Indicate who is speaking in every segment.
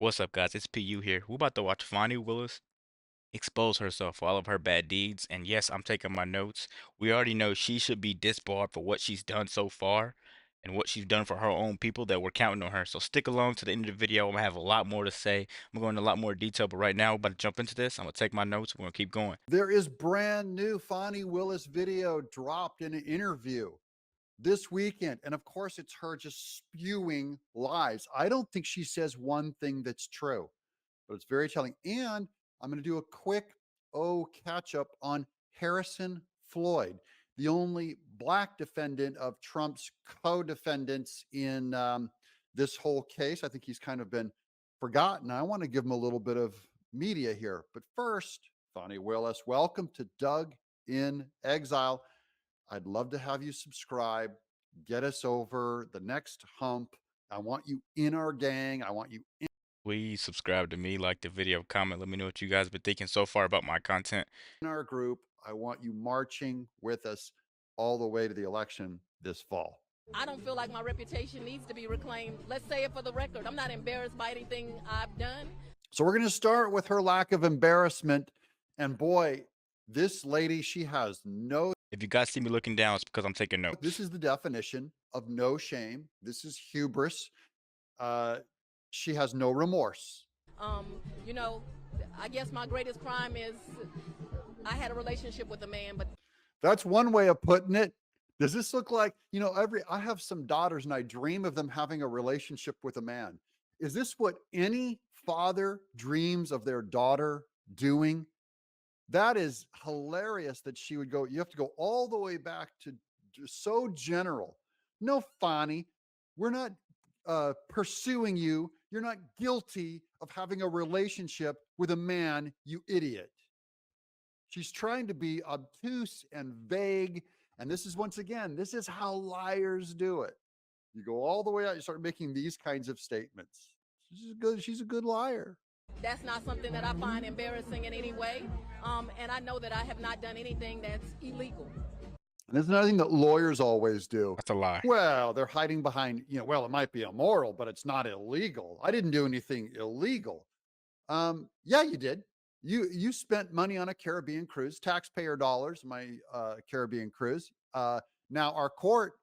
Speaker 1: What's up, guys? It's PU here. We're about to watch Fani Willis expose herself for all of her bad deeds. And yes, I'm taking my notes. We already know she should be disbarred for what she's done so far and what she's done for her own people that we're counting on her. So stick along to the end of the video. I'm gonna have a lot more to say. I'm going into a lot more detail, but right now we're about to jump into this. I'm gonna take my notes. We're gonna keep going.
Speaker 2: There is brand new Fani Willis video dropped in an interview this weekend. And of course, it's her just spewing lies. I don't think she says one thing that's true, but it's very telling. And I'm going to do a quick catch up on Harrison Floyd, the only black defendant of Trump's co-defendants in this whole case. I think he's kind of been forgotten. I want to give him a little bit of media here. But first, Fani Willis, welcome to Doug in Exile. I'd love to have you subscribe, get us over the next hump. I want you in our gang. I want you
Speaker 1: Please subscribe to me, like the video, comment. Let me know what you guys been thinking so far about my content.
Speaker 2: in our group. I want you marching with us all the way to the election this fall.
Speaker 3: I don't feel like my reputation needs to be reclaimed. Let's say it for the record. I'm not embarrassed by anything I've done.
Speaker 2: So we're going to start with her lack of embarrassment. And boy, this lady, she has no.
Speaker 1: If you guys see me looking down, it's because I'm taking notes.
Speaker 2: This is the definition of no shame. This is hubris. She has no remorse.
Speaker 3: You know, I guess my greatest crime is I had a relationship with a man, but
Speaker 2: That's one way of putting it. Does this look like, I have some daughters and I dream of them having a relationship with a man. Is this what any father dreams of their daughter doing? That is hilarious that she would go, you have to go all the way back to so general. No, Fani, we're not pursuing you. You're not guilty of having a relationship with a man, you idiot. She's trying to be obtuse and vague. And this is, once again, this is how liars do it. You go all the way out, you start making these kinds of statements. She's a good liar.
Speaker 3: that's not something that I find embarrassing in any way. And I know that I have not done anything that's illegal.
Speaker 2: And there's another thing that lawyers always do.
Speaker 1: That's a lie.
Speaker 2: Well, they're hiding behind, well, it might be immoral, but it's not illegal. I didn't do anything illegal. Yeah, you did. You spent money on a Caribbean cruise, taxpayer dollars, my Caribbean cruise. Now our court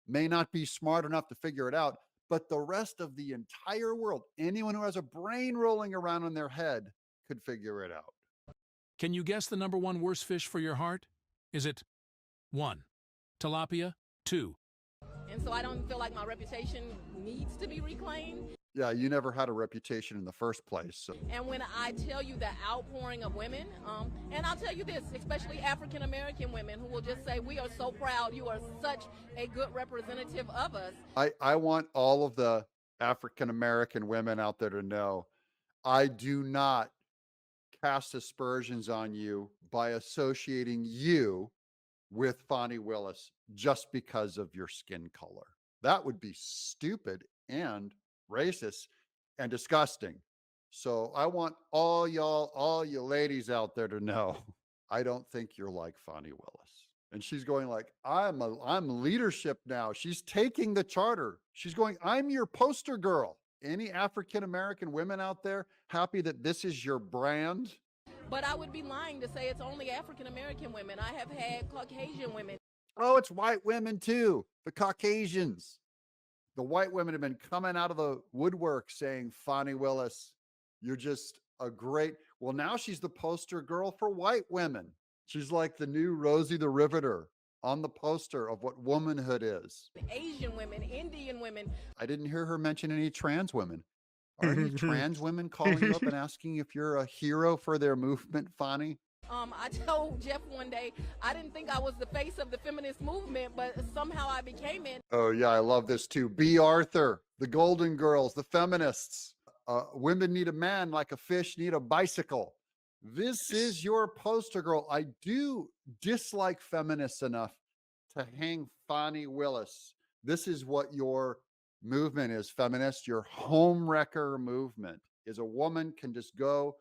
Speaker 2: may not be smart enough to figure it out, but the rest of the entire world, anyone who has a brain rolling around in their head could figure it out.
Speaker 4: Can you guess the number one worst fish for your heart? Is it 1. Tilapia, 2.
Speaker 3: And so I don't feel like my reputation needs to be reclaimed.
Speaker 2: Yeah, you never had a reputation in the first place. So.
Speaker 3: And when I tell you the outpouring of women, and I'll tell you this, especially African American women who will just say, we are so proud, you are such a good representative of us.
Speaker 2: I want all of the African American women out there to know, I do not cast aspersions on you by associating you with Fani Willis just because of your skin color. That would be stupid and racist and disgusting. So I want all you ladies out there to know, I don't think you're like Fani Willis. And she's going like, I'm leadership now. She's taking the charter. She's going, I'm your poster girl. Any African American women out there happy that this is your brand?
Speaker 3: But I would be lying to say it's only African American women. I have had Caucasian women.
Speaker 2: Oh, it's white women too. The Caucasians. The white women have been coming out of the woodwork saying, Fani Willis, you're just a great. Well, now she's the poster girl for white women. She's like the new Rosie the Riveter on the poster of what womanhood is.
Speaker 3: Asian women, Indian women.
Speaker 2: I didn't hear her mention any trans women. Are any trans women calling you up and asking if you're a hero for their movement, Fani?
Speaker 3: I told Jeff one day, I didn't think I was the face of the feminist movement, but somehow I became it.
Speaker 2: Oh, yeah, I love this too. B. Arthur, the Golden Girls, the feminists. Women need a man like a fish need a bicycle. This is your poster girl. I do dislike feminists enough to hang Fani Willis. This is what your movement is, feminist. Your home wrecker movement is a woman can just go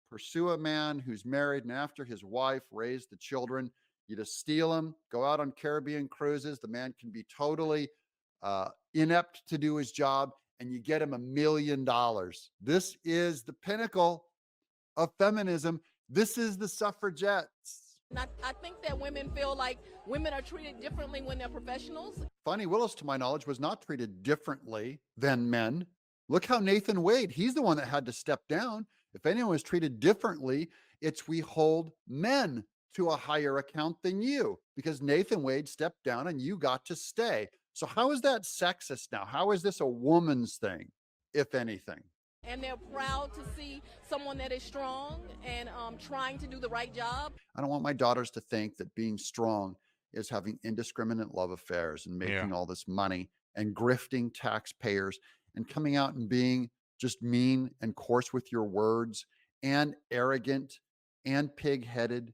Speaker 2: pursue a man who's married and after his wife raised the children, you just steal him, go out on Caribbean cruises. The man can be totally inept to do his job. and you get him $1 million. This is the pinnacle of feminism. This is the suffragettes.
Speaker 3: And I think that women feel like women are treated differently when they're professionals.
Speaker 2: Fani Willis, to my knowledge, was not treated differently than men. Look how Nathan Wade, he's the one that had to step down. If anyone was treated differently, it's we hold men to a higher account than you because Nathan Wade stepped down and you got to stay. So how is that sexist now? How is this a woman's thing, if anything?
Speaker 3: And they're proud to see someone that is strong and trying to do the right job.
Speaker 2: I don't want my daughters to think that being strong is having indiscriminate love affairs and making all this money and grifting taxpayers and coming out and being just mean and coarse with your words and arrogant and pig-headed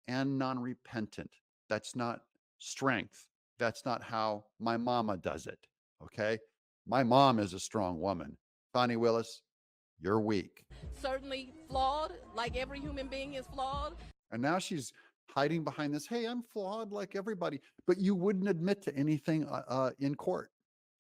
Speaker 2: and non-repentant. That's not strength. That's not how my mama does it. Okay. My mom is a strong woman. Fani Willis, you're weak.
Speaker 3: Certainly flawed, like every human being is flawed.
Speaker 2: And now she's hiding behind this, hey, I'm flawed like everybody. But you wouldn't admit to anything in court.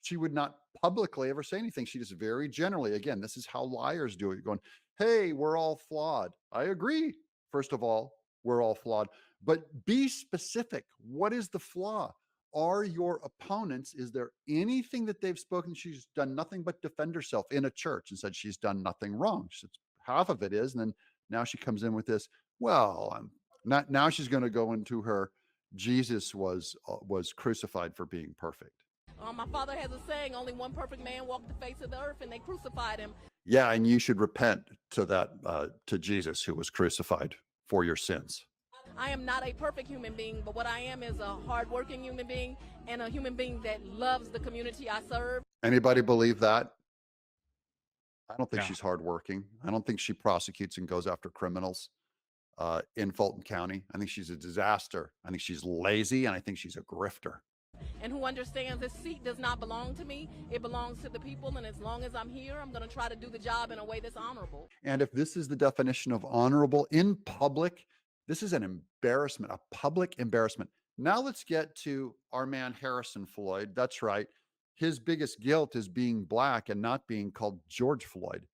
Speaker 2: She would not publicly ever say anything. She just very generally, again, this is how liars do it. Going, hey, we're all flawed. I agree. First of all, we're all flawed. But be specific. What is the flaw? Are your opponents, is there anything that they've spoken? She's done nothing but defend herself in a church and said she's done nothing wrong. She said half of it is. And then now she comes in with this, well, I'm not, now she's going to go into her, Jesus was crucified for being perfect.
Speaker 3: My father has a saying, only one perfect man walked the face of the earth and they crucified him.
Speaker 2: Yeah, and you should repent to that, to Jesus who was crucified for your sins.
Speaker 3: I am not a perfect human being, but what I am is a hardworking human being and a human being that loves the community I serve.
Speaker 2: Anybody believe that? I don't think
Speaker 1: No.
Speaker 2: she's hardworking. I don't think she prosecutes and goes after criminals in Fulton County. I think she's a disaster. I think she's lazy, and I think she's a grifter.
Speaker 3: And who understands this seat does not belong to me. It belongs to the people. And as long as I'm here, I'm going to try to do the job in a way that's honorable.
Speaker 2: And if this is the definition of honorable in public, this is an embarrassment, a public embarrassment. Now let's get to our man, Harrison Floyd. That's right. His biggest guilt is being black and not being called George Floyd.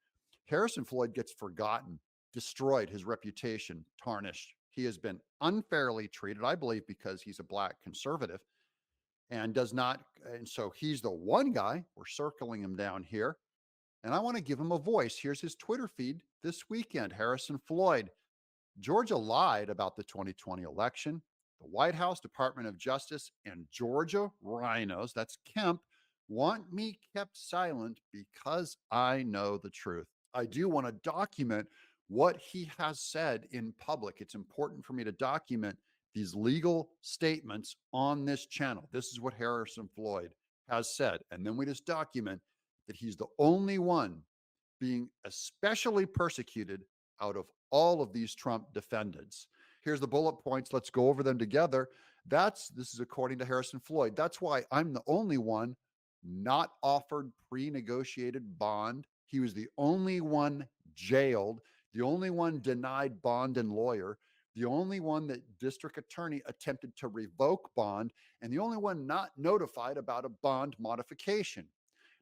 Speaker 2: Harrison Floyd gets forgotten, destroyed, his reputation tarnished. He has been unfairly treated, I believe, because he's a black conservative and does not. And so he's the one guy, we're circling him down here. And I want to give him a voice. Here's his Twitter feed this weekend. Harrison Floyd. Georgia lied about the 2020 election. The White House, Department of Justice, and Georgia rhinos, that's Kemp, want me kept silent because I know the truth. I do want to document what he has said in public. It's important for me to document these legal statements on this channel. This is what Harrison Floyd has said. And then we just document that he's the only one being especially persecuted out of all of these Trump defendants. Here's the bullet points. Let's go over them together. This is according to Harrison Floyd. That's why I'm the only one not offered pre-negotiated bond. He was the only one jailed, the only one denied bond and lawyer, the only one that district attorney attempted to revoke bond, and the only one not notified about a bond modification.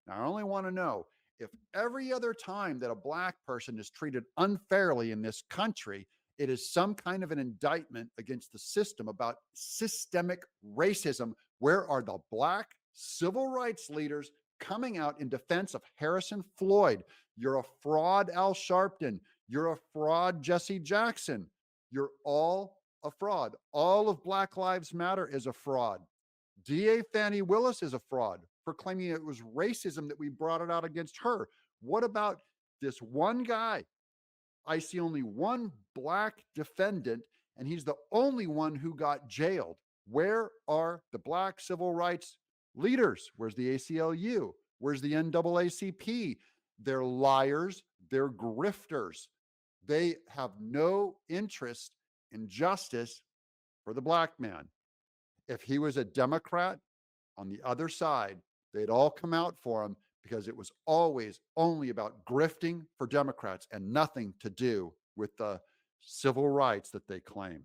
Speaker 2: Now, I only want to know if every other time that a black person is treated unfairly in this country, it is some kind of an indictment against the system about systemic racism. Where are the black civil rights leaders coming out in defense of Harrison Floyd? You're a fraud, Al Sharpton. You're a fraud, Jesse Jackson. You're all a fraud. All of Black Lives Matter is a fraud. DA Fani Willis is a fraud for claiming it was racism that we brought it out against her. What about this one guy? I see only one black defendant, and he's the only one who got jailed. Where are the black civil rights leaders? Where's the ACLU? Where's the NAACP? They're liars. They're grifters. They have no interest in justice for the black man. If he was a Democrat on the other side, they'd all come out for him because it was always only about grifting for Democrats and nothing to do with the civil rights that they claim.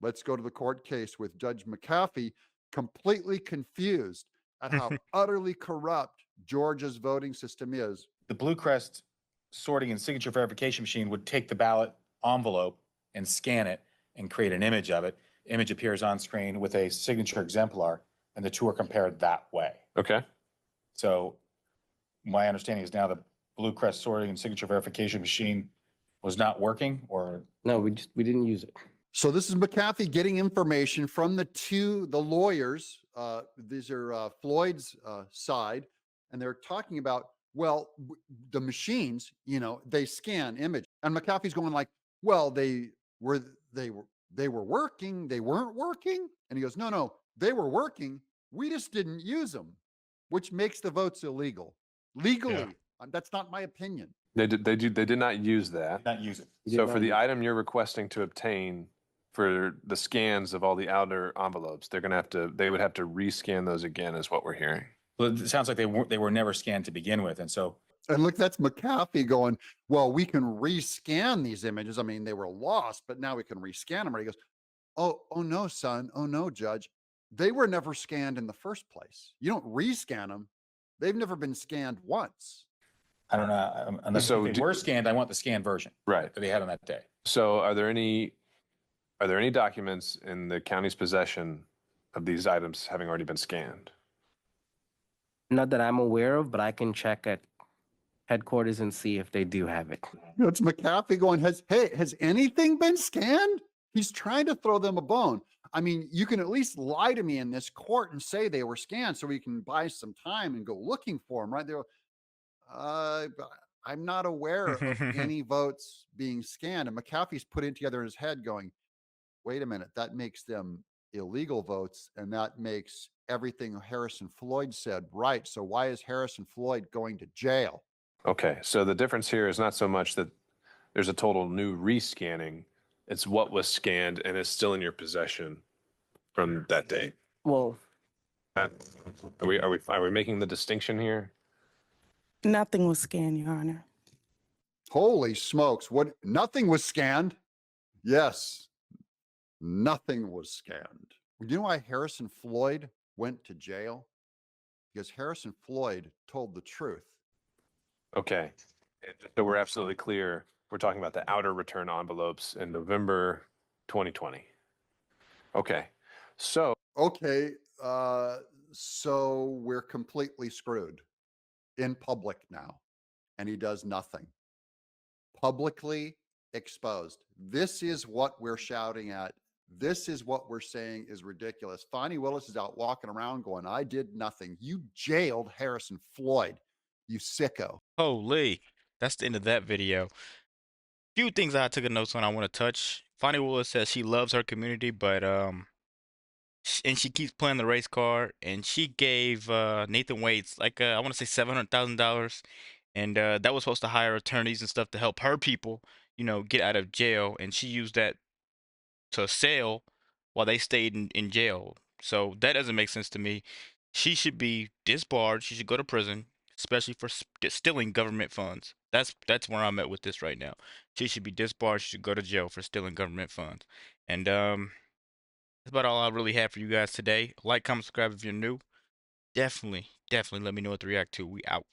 Speaker 2: Let's go to the court case with Judge McAfee, completely confused at how utterly corrupt Georgia's voting system is.
Speaker 5: The Blue Crest sorting and signature verification machine would take the ballot envelope and scan it and create an image of it. Image appears on screen with a signature exemplar, and the two are compared that way.
Speaker 6: Okay.
Speaker 5: So my understanding is now the Blue Crest sorting and signature verification machine was not working, or
Speaker 7: No, we didn't use it.
Speaker 2: So this is McAfee getting information from the lawyers. These are Floyd's side, and they're talking about, well, the machines, they scan image, and McAfee's going like, well, they were working, they weren't working, and he goes, no, they were working, we just didn't use them, which makes the votes illegal legally.
Speaker 1: Yeah.
Speaker 2: That's not my opinion.
Speaker 6: They did not use that.
Speaker 5: not use it.
Speaker 6: So for the item you're requesting to obtain for the scans of all the outer envelopes, they would have to rescan those again, is what we're hearing.
Speaker 5: Well, it sounds like they were never scanned to begin with, and so
Speaker 2: And look, that's McAfee going, well, we can rescan these images. I mean, they were lost, but now we can rescan them. And he goes, oh no, son. Oh no, judge. They were never scanned in the first place. You don't rescan them. They've never been scanned once.
Speaker 5: I don't know. Unless if they were scanned, I want the scanned version
Speaker 6: Right.
Speaker 5: that they had on that day.
Speaker 6: So are there any documents in the county's possession of these items having already been scanned?
Speaker 7: Not that I'm aware of, but I can check at headquarters and see if they do have it.
Speaker 2: It's McAfee going, has anything been scanned? He's trying to throw them a bone. I mean, you can at least lie to me in this court and say they were scanned so we can buy some time and go looking for them, right? They're, I'm not aware of any votes being scanned. And McAfee's putting it together in his head going, wait a minute, that makes them illegal votes. And that makes everything Harrison Floyd said right. So why is Harrison Floyd going to jail?
Speaker 6: Okay, so the difference here is not so much that there's a total new rescanning, it's what was scanned and is still in your possession from that date.
Speaker 7: Well,
Speaker 6: Are we making the distinction here?
Speaker 8: Nothing was scanned, Your Honor.
Speaker 2: Holy smokes. What? Nothing was scanned. Yes. Nothing was scanned. You know why Harrison Floyd went to jail? Because Harrison Floyd told the truth.
Speaker 6: Okay, so we're absolutely clear. We're talking about the outer return envelopes in November 2020. Okay, so.
Speaker 2: Okay. So we're completely screwed in public now. And he does nothing. Publicly exposed. This is what we're shouting at. This is what we're saying is ridiculous. Fani Willis is out walking around going, I did nothing. You jailed Harrison Floyd, you sicko.
Speaker 1: Holy, that's the end of that video. Few things I took a notes on I want to touch. Fani Willis says she loves her community, but and she keeps playing the race card. And she gave Nathan Waits like I want to say $700,000, and that was supposed to hire attorneys and stuff to help her people, get out of jail. And she used that to sell while they stayed in jail. So that doesn't make sense to me. She should be disbarred. She should go to prison, especially for stealing government funds. That's where I'm at with this right now. She should be disbarred. She should go to jail for stealing government funds. And that's about all I really have for you guys today. Like, comment, subscribe if you're new. Definitely let me know what to react to. We out.